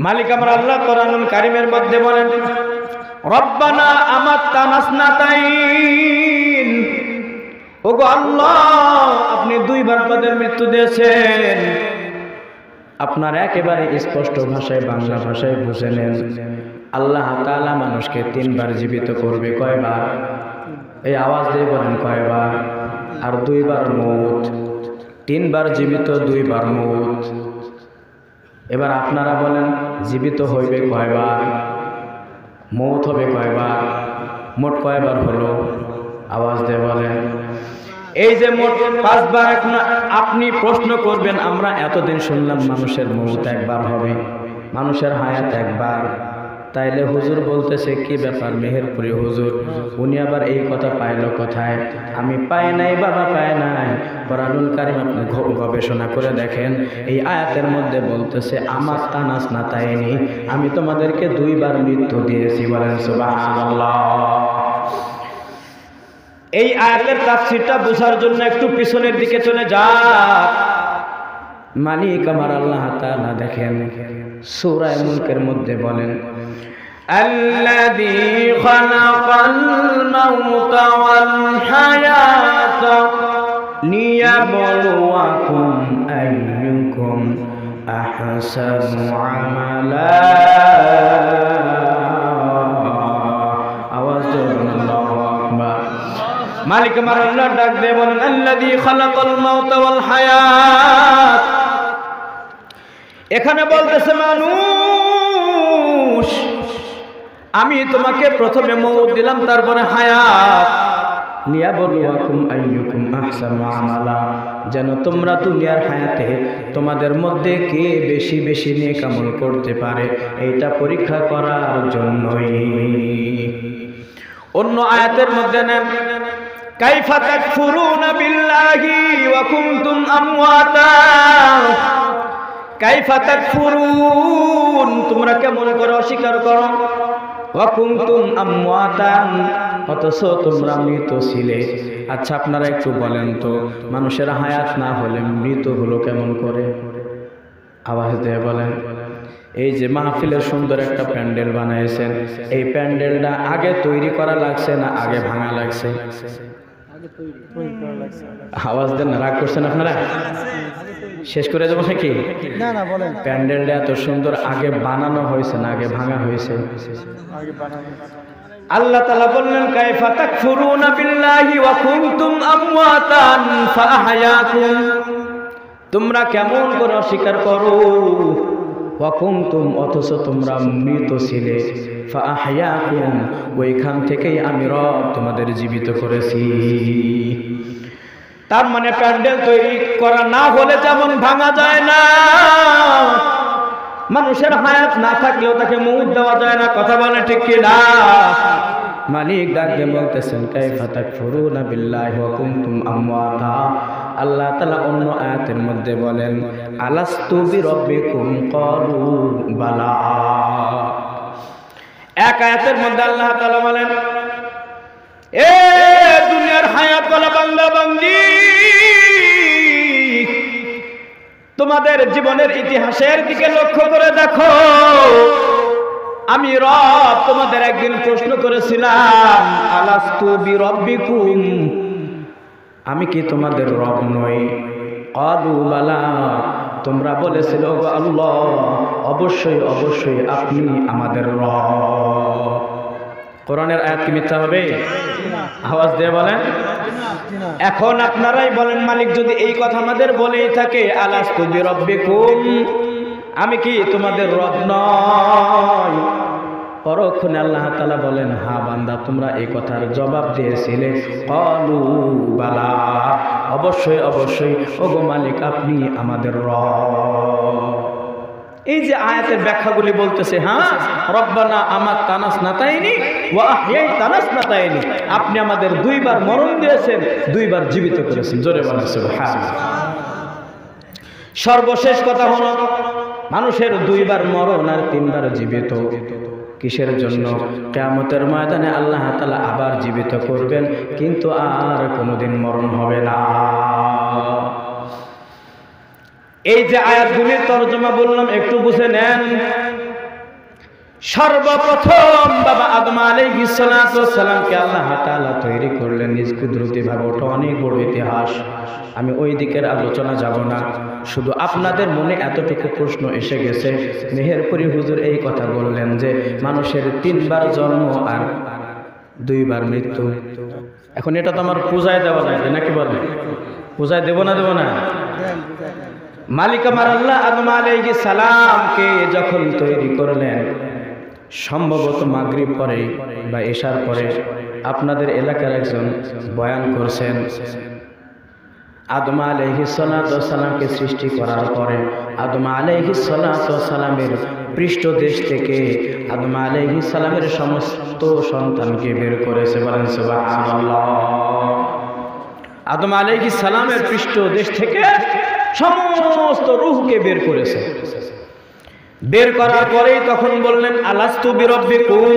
মালিক আমার আল্লাহ কোরআনুল কারীমের মধ্যে বলেন, রব্বানা আমাত্তানা ইসনাতাইন, ওগো আল্লাহ আপনি দুইবার আমাদের মৃত্যু দিয়েছেন। আপনার একেবারে স্পষ্ট ভাষায় বাংলা ভাষায় বুঝে নেন, আল্লাহ তাআলা মানুষকে তিনবার জীবিত করবে। কয়বার? এই আওয়াজ দিয়ে বলেন কয়বার? আর দুইবার মউত। তিনবার জীবিত, দুইবার মউত। এবার আপনারা বলেন জীবিত হইবে কয়বার, মউত হবে কয়বার, মোট কয়বার হলো? আওয়াজ দিয়ে বলেন। এই যে মোট 5 বার। এখন আপনি প্রশ্ন করবেন, আমরা এতদিন শুনলাম মানুষের মউত একবার হবে, মানুষের হায়াত একবার, তাইলে হুজুর বলতেছে কি ব্যাপার মেহেরপুরি হুজুর, উনি আবার এই কথা পাইল কোথায়? আমি পাই নাই বাবা, পাই নাই। কোরআনুল কারীম আপনি গবেষণা করে দেখেন, এই আয়াতের মধ্যে বলতেছে আমাত্তানা ইসনাতাইনি, আমি তোমাদেরকে দুইবার মৃত্যু দিয়েছি। বলেন সুবহানাল্লাহ। এই আয়াতের তাফসীরটা বোঝার জন্য একটু পিছনের দিকে চলে যান। মালিক আমার আল্লাহ তাআলা দেখেন সূরা মুলকের মধ্যে বলেন, আল্লাযী খালাকাল মাউতা ওয়াল হায়াতা লিয়াবলুয়াকুম আইয়ুকুম আহসানু আমালা। আওয়াজ দিয়ে আল্লাহু আকবার। মালিক আমার আল্লাহ ডাক দিয়ে বলেন, আল্লাযী খালাকাল মাউতা ওয়াল হায়াত। এখানে বলতেছে মানুষ, আমি তোমাকে প্রথমে মউত দিলাম, তারপরে হায়াত। লিয়াবলুয়াকুম আইয়ুকুম আহসানু আমালা, যেন তোমরা দুনিয়ার হায়াতে তোমাদের মধ্যে কে বেশি বেশি নেক আমল করতে পারে, এইটা পরীক্ষা করার জন্যই। অন্য আয়াতের মধ্যে নেন, কাইফা তাকফুরুনা বিল্লাহি ওয়া কুনতুম আমওয়াতা। কাইফা তাকফুরুন, তোমরা কেমন করে অস্বীকার করো, ওয়া কুনতুম আমওয়াতান, অথচ তোমরা মৃত ছিলে। আচ্ছা আপনারা একটু বলেন তো, মানুষের হায়াত না হলে মৃত হলো কেমন করে? আওয়াজ দিয়ে বলেন। এই যে মাহফিলের সুন্দর একটা প্যান্ডেল বানাইছেন, এই প্যান্ডেলটা আগে তৈরি করা লাগছে না আগে ভাঙা লাগছে? আওয়াজ দেন না, রাগ করছেন আপনারা? শেষ করে দেবো নাকি? না না বলেন। প্যান্ডেলটা এত সুন্দর আগে বানানো হয়েছে না আগে ভাঙা হয়েছে? আল্লাহ তাআলা বললেন, কাইফা তাকফুরুনা বিল্লাহি ওয়া কুনতুম আমওয়াতান ফাআহয়াকুম, তোমরা কেমন করে অস্বীকার করো, ওয়া কুনতুম, অথচ তোমরা মৃত ছিলে, ফাআহয়াকুম, ওইখান থেকেই আমি রব তোমাদের জীবিত করেছি। তার মানে প্যান্ডেল তৈরি করা না হলে যেমন ভাঙা যায় না, মানুষের হায়াত না থাকলেও তাকে মউত দেওয়া যায় না। কথা বলে ঠিক কি না? মালিক ডাকতে বলতেছেন, কাইফা তাকফুরুনা বিল্লাহি ওয়া কুনতুম আমওয়াতা। আল্লাহ তাআলা অন্য আয়াতের মধ্যে বলেন, আলাস্তু বিরাব্বিকুম ক্বালু বালা। এক আয়াতের মধ্যে আল্লাহ তাআলা বলেন, এ দুনিয়ার হায়াত ওয়ালা বান্দা বান্দি, তোমাদের জীবনের ইতিহাসের দিকে লক্ষ্য করে দেখো, আমি রব তোমাদের একদিন প্রশ্ন করেছিলাম, আলাস্তু বিরাব্বিকুম, আমি কি তোমাদের রব নই? ক্বালু বালা, তোমরা বলেছিল আল্লাহ অবশ্যই অবশ্যই আপনি আমাদের রব। কোরআনের আয়াত কি মিথ্যা হবে? আওয়াজ দিয়ে বলেন। এখন আপনারাই বলেন, মালিক যদি এই কথা আমাদের বলেই থাকে, আলাস্তু বিরাব্বিকুম, আমি কি তোমাদের রব নই? পরক্ষণে আল্লাহ তাআলা বলেন, হ্যাঁ বান্দা তোমরা এই কথার জবাব দিয়েছিলে। ক্বালু বালা, অবশ্যই অবশ্যই ওগো মালিক আপনি আমাদের রব। এই যে আয়াতের ব্যাখ্যাগুলি বলতেছে, হ্যাঁ রব্বানা আমাত্তানা ইসনাতাইনি ওয়া আহইয়াতানা ইসনাতাইনি, আপনি আমাদের দুইবার মরণ দিয়েছেন, দুইবার জীবিত করেছেন। জোরে বলেন সুবহানাল্লাহ। সর্বশেষ কথা হলো, মানুষের দুইবার মরণ আর তিনবার জীবিত কিসের জন্য? কিয়ামতের ময়দানে আল্লাহ তাআলা আবার জীবিত করবেন, কিন্তু আর কোনোদিন মরণ হবে না। এই যে আয়াতগুলির তরজমা বললাম একটু বুঝে নেন। সর্বপ্রথম বাবা আদম আলাইহিস সালাতু ওয়াস সালামকে আল্লাহ তাআলা তৈরি করলেন নিজ কুদরতিভাবে। ওটা অনেক বড় ইতিহাস, আমি ওই দিকের আলোচনা যাব না। শুধু আপনাদের মনে এতটুকু প্রশ্ন এসে গেছে, মেহেরপুরি হুজুর এই কথা বললেন যে মানুষের 3 বার জন্ম আর 2 বার মৃত্যু। এখন এটা তো আমার পূজায় দেওয়া লাগবে নাকি বলে? পূজায় দেব না মালিক আমার আল্লাহ আদম আলাইহিস সালামকে যখন তৈরি করলেন, সম্ভবত মাগরিব পরে বা এশার পরে আপনাদের এলাকার একজন বয়ান করছেন, আদম আলাইহিস সালামকে সৃষ্টি করার পরে আদম আলাইহিস সালামের পৃষ্ঠদেশ থেকে আদম আলাইহিস সালামের সমস্ত সন্তানকে বের করেছে। বলেন সুবহানাল্লাহ। আদম আলাইহিস সালামের পৃষ্ঠদেশ থেকে সমস্ত রূহকে বের করেছে। বের করার পরেই তখন বললেন আলাস্তু বিরব্বিকুম।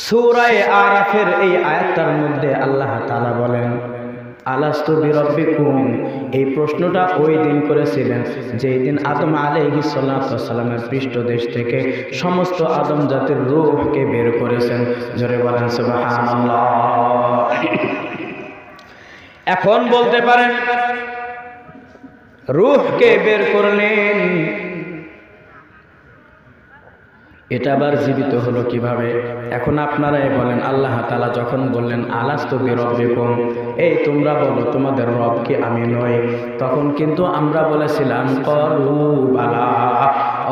সূরা আরাফের এই আয়াতটার মধ্যে আল্লাহ তাআলা বলেন আলাস্তু বিরব্বিকুম। এই প্রশ্নটা ওই দিন করেছিলেন যেই দিন আদম আলাইহিস সালামের পৃষ্ঠদেশ থেকে সমস্ত আদম জাতির রূহকে বের করেছেন। জোরে বলেন সুবহানাল্লাহ। এখন বলতে পারেন রূহকে বের করলেন, এটা আবার জীবিত হলো কিভাবে? এখন আপনারাই বলেন। আল্লাহ তাআলা যখন বললেন আলাস্তু বিরব্বিকুম, এই তোমরা বলো তোমাদের রব কি আমি নই? তখন কিন্তু আমরা বলেছিলাম ক্বালু বালা,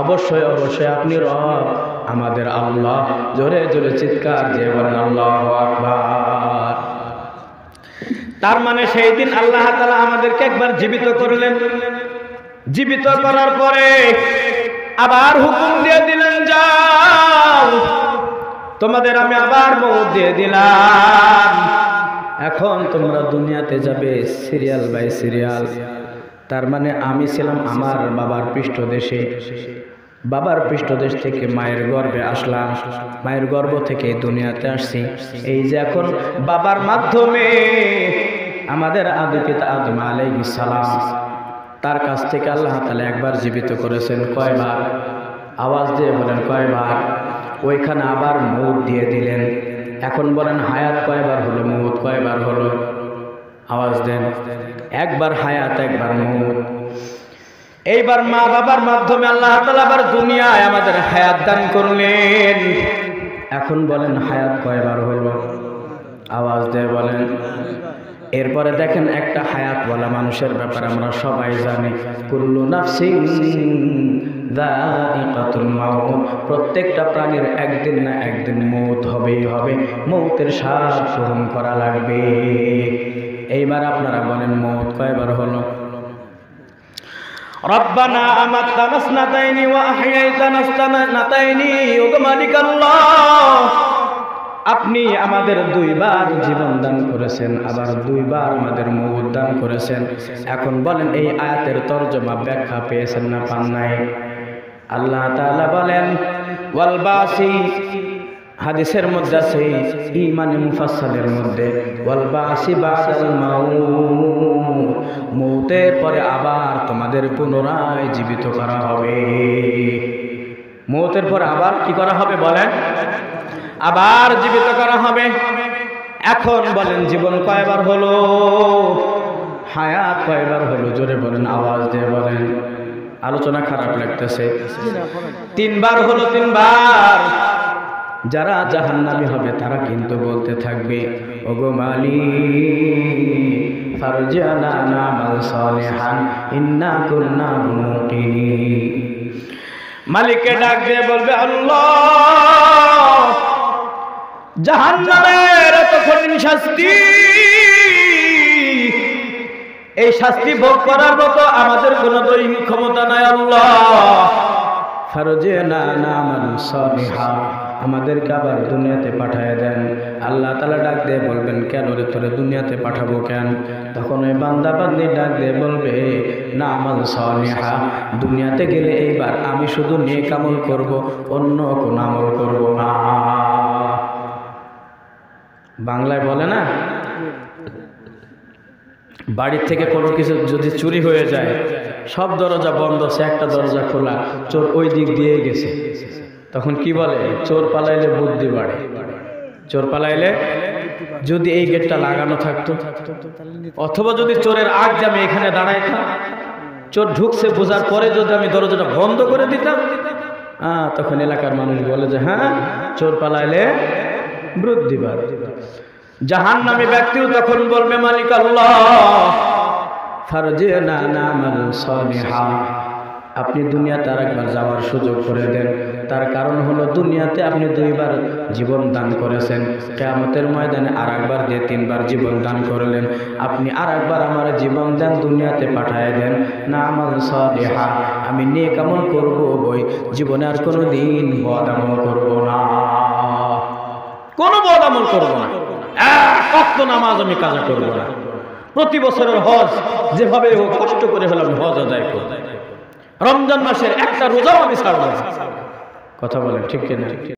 অবশ্যই অবশ্যই আপনি রব, আমাদের আল্লাহ। জোরে জোরে চিৎকার দিয়ে বলেন আল্লাহু আকবার। তার মানে সেই দিন আল্লাহ তাআলা আমাদেরকে একবার জীবিত করলেন। জীবিত করার পরে আবার হুকুম দিয়ে দিলেন যাও, তোমাদের আমি আবার মওত দিয়ে দিলাম, এখন তোমরা দুনিয়াতে যাবে সিরিয়াল বাই সিরিয়াল। তার মানে আমি ছিলাম আমার বাবার পৃষ্ঠদেশে, বাবার পৃষ্ঠদেশ থেকে মায়ের গর্ভে আসলাম, মায়ের গর্ভ থেকে দুনিয়াতে আসছি। এই যে এখন বাবার মাধ্যমে আমাদের আদি পিতা আদম আলাইহিস সালাম, তার কাছ থেকে আল্লাহ তাআলা একবার জীবিত করেছেন। কয়বার? আওয়াজ দিয়ে বলেন কয়বার? ওইখানে আবার মওত দিয়ে দিলেন। এখন বলেন হায়াত কয়বার হলো, মওত কয়বার হলো? আওয়াজ দেন। একবার হায়াত, একবার মওত। এইবার মা বাবার মাধ্যমে আল্লাহ তাআলা আবার দুনিয়ায় আমাদের হায়াত দান করলেন। এখন বলেন হায়াত কয়বার হলো? আওয়াজ দিয়ে বলেন। এরপরে দেখেন একটা হায়াত বলা মানুষের ব্যাপারে আমরা সবাই জানি, কুল্লু নাফসিন যায়িকাতুল মাউত, প্রত্যেকটা প্রাণীর একদিন না একদিন মওত হবেই হবে, মওতের স্বাদ গ্রহণ করা লাগবে। এইবার আপনারা বলেন মওত কয়বার হলো? রব্বানা আমাতনা স্নাতাইনি ওয়া আহইয়াইতানা স্নাতাইনি। ওগো মালিক আল্লাহ, আপনি আমাদের 2 বার জীবন দান করেছেন, আবার 2 বার আমাদের মওত দান করেছেন। এখন বলেন এই আয়াতের তরজমা ব্যাখ্যা পেয়েছেন না পান নাই? আল্লাহ তাআলা বলেন ওয়াল বাসি, হাদিসের মধ্যে আছে, ঈমানে মুফাসসালের মধ্যে ওয়াল বাসি বাদাল মাউত, মওতের পরে আবার তোমাদের পুনরায় জীবিত করা হবে। মওতের পরে আবার কি করা হবে বলেন? আবার জীবিত করা হবে। এখন বলেন জীবন কয়বার হলো, হায়াত কয়বার হলো? জোরে বলেন, আওয়াজ দিয়ে বলেন। আলোচনা খারাপ লাগতেছে। 3 বার হলো, 3 বার। যারা জাহান্নামী হবে তারা কিন্তু বলতে থাকবে ওগো মালিক ফারজি'না না'মাল সালিহান ইন্না কুন্না মুকিনিন। মালিককে ডাক দিয়ে বলবে আল্লাহ, জাহান্নামের এত কঠিন শাস্তি, এই শাস্তি ভোগ করার মতো আমাদের কোনো দৈহিক ক্ষমতা নাই। আল্লাহ ফারজি'না না'মাল সালিহান, আমাদেরকে আবার দুনিয়াতে পাঠায় দেন। আল্লাহ তাআলা ডাক দিয়ে বলবেন কেন রে তোরে দুনিয়াতে পাঠাবো কেন? তখন ওই বান্দা বান্দি ডাক দিয়ে বলবে না'মাল সালিহা, দুনিয়াতে গেলে এইবার আমি শুধু নেক আমল করব, অন্য কোনো আমল করব না। বাংলায় বলে না, বাড়ির থেকে কোনো কিছু যদি চুরি হয়ে যায়, সব দরজা বন্ধ আছে, একটা দরজা খোলা, চোর ওই দিক দিয়ে গেছে, তখন কি বলে, চোর পালাইলে বুদ্ধি বাড়ে। চোর পালাইলে যদি এই গেটটা লাগানো থাকতো, অথবা যদি চোরের আগ যে আমি এখানে দাঁড়াইতাম, চোর ঢুকছে বোঝার পরে যদি আমি দরজাটা বন্ধ করে দিতাম, তখন এলাকার মানুষ বলে যে হ্যাঁ, চোর পালাইলে বুদ্ধি বাড়ে। জাহান্নামী ব্যক্তিও তখন বলবে, মালিক আল্লাহ ফারজিনা না'মাল সালিহা, আপনি দুনিয়াতে আরেকবার যাওয়ার সুযোগ করে দেন। তার কারণ হলো দুনিয়াতে আপনি 2 বার জীবন দান করেছেন, কিয়ামতের ময়দানে আরেকবার দিয়ে 3 বার জীবন দান করলেন। আপনি আরেকবার আমার জীবন দেন, দুনিয়াতে পাঠায় দেন। না'মাল সালিহা, আমি নেক আমল করব, বই জীবনে আর কোনো দিন বদ আমল করব না, কোনো বদ আমল করব না, এক ওয়াক্ত নামাজ আমি কাজা করব না। প্রতি বছরের হজ যেভাবে হোক কষ্ট করে হলাম হজ আদায় করব। রমজান মাসের একটা রোজাও আমি ছাড়ব না। কথা বলেন ঠিক কিনা?